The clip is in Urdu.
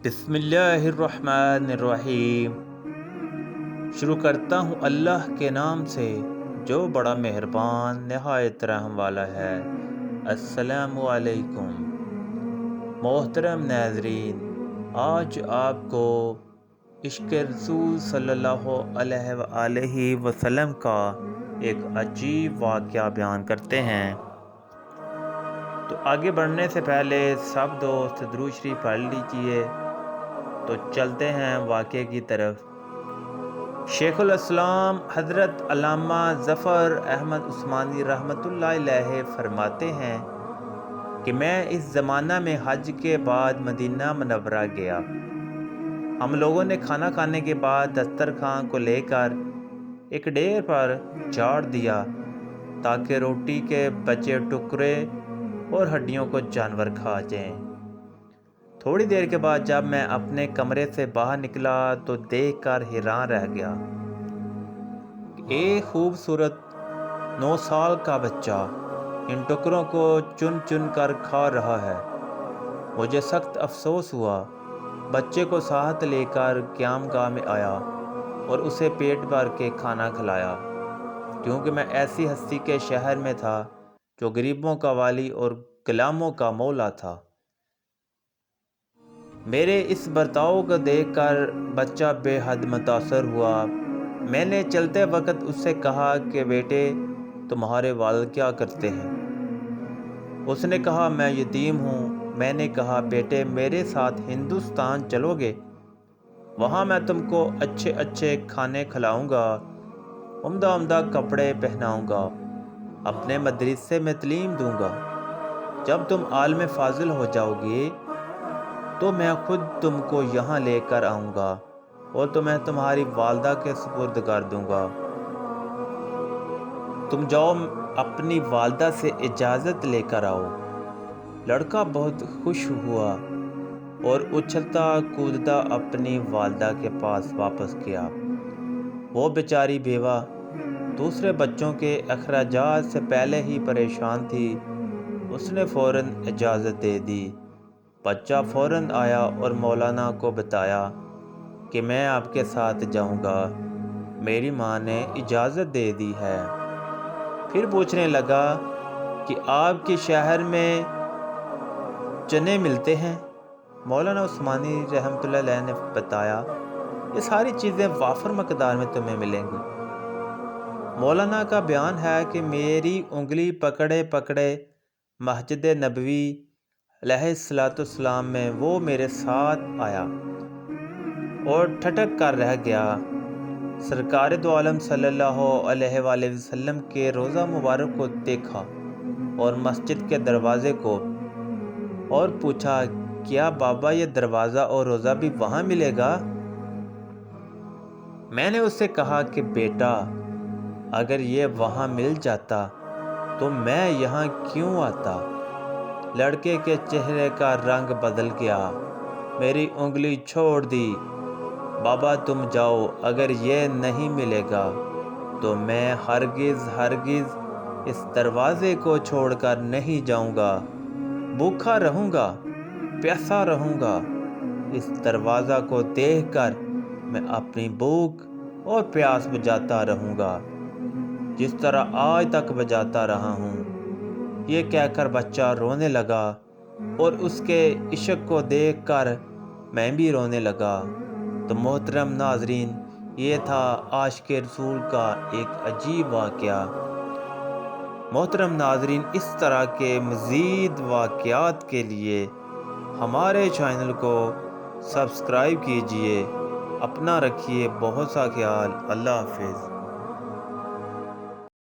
بسم اللہ الرحمن الرحیم۔ شروع کرتا ہوں اللہ کے نام سے جو بڑا مہربان نہایت رحم والا ہے۔ السلام علیکم محترم ناظرین، آج آپ کو عشق رسول صلی اللہ علیہ وآلہ وسلم کا ایک عجیب واقعہ بیان کرتے ہیں۔ تو آگے بڑھنے سے پہلے سب دوست درود شریف پڑھ لیجئے۔ تو چلتے ہیں واقعے کی طرف۔ شیخ الاسلام حضرت علامہ ظفر احمد عثمانی رحمۃ اللہ علیہ فرماتے ہیں کہ میں اس زمانہ میں حج کے بعد مدینہ منورہ گیا۔ ہم لوگوں نے کھانا کھانے کے بعد دسترخوان کو لے کر ایک ڈھیر پر جاڑ دیا تاکہ روٹی کے بچے ٹکڑے اور ہڈیوں کو جانور کھا جائیں۔ تھوڑی دیر کے بعد جب میں اپنے کمرے سے باہر نکلا تو دیکھ کر حیران رہ گیا۔ ایک خوبصورت 9 سال کا بچہ ان ٹکڑوں کو چن چن کر کھا رہا ہے۔ مجھے سخت افسوس ہوا۔ بچے کو ساتھ لے کر قیام گاہ میں آیا اور اسے پیٹ بھر کے کھانا کھلایا، کیونکہ میں ایسی ہستی کے شہر میں تھا جو غریبوں کا والی اور غلاموں کا مولا تھا۔ میرے اس برتاؤ کو دیکھ کر بچہ بے حد متاثر ہوا۔ میں نے چلتے وقت اس سے کہا کہ بیٹے، تمہارے والد کیا کرتے ہیں؟ اس نے کہا میں یتیم ہوں۔ میں نے کہا بیٹے، میرے ساتھ ہندوستان چلو گے؟ وہاں میں تم کو اچھے اچھے کھانے کھلاؤں گا، عمدہ عمدہ کپڑے پہناؤں گا، اپنے مدرسے میں تعلیم دوں گا۔ جب تم عالم فاضل ہو جاؤ گے تو میں خود تم کو یہاں لے کر آؤں گا اور تمہیں تمہاری والدہ کے سپرد کر دوں گا۔ تم جاؤ، اپنی والدہ سے اجازت لے کر آؤ۔ لڑکا بہت خوش ہوا اور اچھلتا کودتا اپنی والدہ کے پاس واپس گیا۔ وہ بیچاری بیوہ دوسرے بچوں کے اخراجات سے پہلے ہی پریشان تھی۔ اس نے فوراً اجازت دے دی۔ بچہ فوراً آیا اور مولانا کو بتایا کہ میں آپ کے ساتھ جاؤں گا، میری ماں نے اجازت دے دی ہے۔ پھر پوچھنے لگا کہ آپ کے شہر میں چنے ملتے ہیں؟ مولانا عثمانی رحمۃ اللہ علیہ نے بتایا یہ ساری چیزیں وافر مقدار میں تمہیں ملیں گی۔ مولانا کا بیان ہے کہ میری انگلی پکڑے پکڑے مسجد نبوی علیہ السلام میں وہ میرے ساتھ آیا اور ٹھٹک کر رہ گیا۔ سرکار دو عالم صلی اللہ علیہ وآلہ وسلم کے روضہ مبارک کو دیکھا اور مسجد کے دروازے کو، اور پوچھا کیا بابا یہ دروازہ اور روضہ بھی وہاں ملے گا؟ میں نے اس سے کہا کہ بیٹا، اگر یہ وہاں مل جاتا تو میں یہاں کیوں آتا؟ لڑکے کے چہرے کا رنگ بدل گیا۔ میری انگلی چھوڑ دی۔ بابا تم جاؤ، اگر یہ نہیں ملے گا تو میں ہرگز ہرگز اس دروازے کو چھوڑ کر نہیں جاؤں گا۔ بھوکا رہوں گا، پیاسا رہوں گا۔ اس دروازہ کو دیکھ کر میں اپنی بھوک اور پیاس بجھاتا رہوں گا، جس طرح آج تک بجھاتا رہا ہوں۔ یہ کہہ کر بچہ رونے لگا اور اس کے عشق کو دیکھ کر میں بھی رونے لگا۔ تو محترم ناظرین، یہ تھا عاشق رسول کا ایک عجیب واقعہ۔ محترم ناظرین، اس طرح کے مزید واقعات کے لیے ہمارے چینل کو سبسکرائب کیجئے۔ اپنا رکھیے بہت سا خیال۔ اللہ حافظ۔